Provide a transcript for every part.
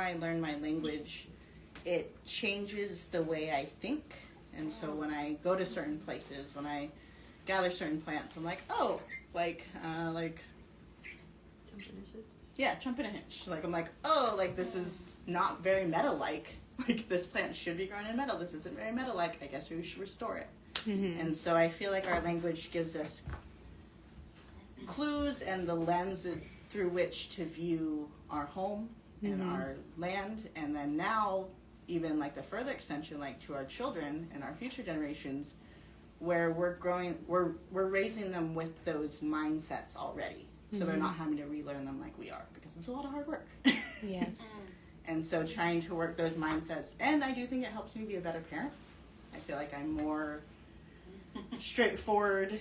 I learn my language, it changes the way I think. And so when I go to certain places, when I gather certain plants, I'm like, oh, like jump in a hitch. Like, I'm like, oh, like, this is not very meadow-like. Like, this plant should be grown in meadow. This isn't very meadow-like. I guess we should restore it. Mm-hmm. And so I feel like our language gives us clues and the lens through which to view our home and our land. And then now, even like the further extension, like to our children and our future generations, where we're raising them with those mindsets already. So they're not having to relearn them like we are, because it's a lot of hard work. Yes. And so trying to work those mindsets, and I do think it helps me be a better parent. I feel like I'm more straightforward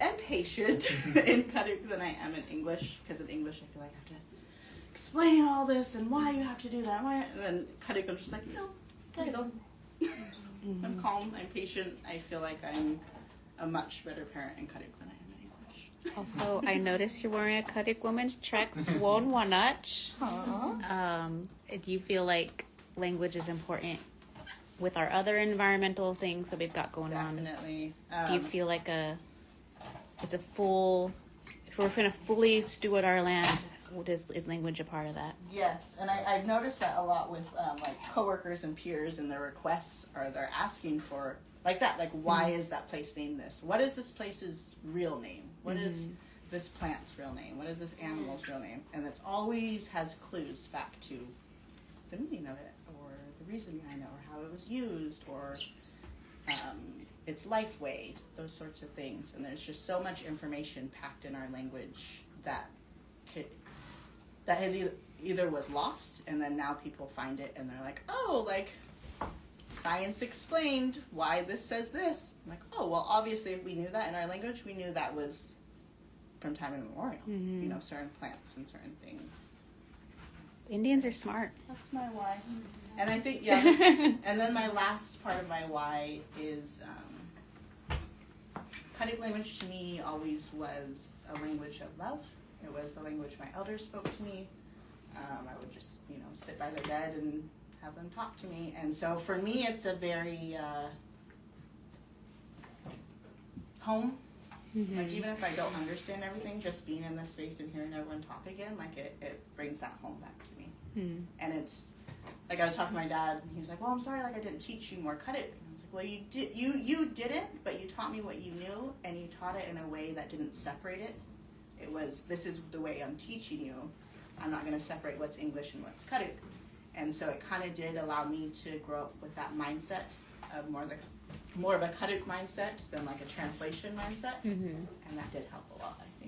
and patient in Karuk than I am in English, because in English I feel like I have to explain all this and why you have to do that. And then Karuk, I'm just like, no, okay, go. I'm calm, I'm patient. I feel like I'm a much better parent in Karuk than I am in English. Also, I noticed you're wearing a Karuk Women's Treks Won Wanach. Do you feel like language is important with our other environmental things that we've got going on? Definitely. Do you feel like if we're going to fully steward our land, is language a part of that? Yes, and I've noticed that a lot with like coworkers and peers, and their requests are they're asking for like that, like why is that place named this? What is this place's real name? What is this plant's real name? What is this animal's real name? And it's always has clues back to the meaning of it, or the reason behind it, or how it was used, or its life way, those sorts of things. And there's just so much information packed in our language that has either was lost, and then now people find it and they're like, oh, like science explained why this says this. I'm like, oh, well, obviously if we knew that in our language, we knew that was from time immemorial. You know, certain plants and certain things. Indians are smart. That's my why. And I think, and then my last part of my why is Karuk language to me always was a language of love. It was the language my elders spoke to me. I would just, sit by their bed and have them talk to me. And so for me, it's a very home. Like, even if I don't understand everything, just being in this space and hearing everyone talk again, like, it brings that home back to me. And it's, like, I was talking to my dad, and he was like, well, I'm sorry, like, I didn't teach you more Karuk. And I was like, well, you didn't, but you taught me what you knew, and you taught it in a way that didn't separate it. It was, this is the way I'm teaching you. I'm not going to separate what's English and what's Karuk. And so it kind of did allow me to grow up with that mindset of more of a Karuk mindset than like a translation mindset. And that did help a lot, I think.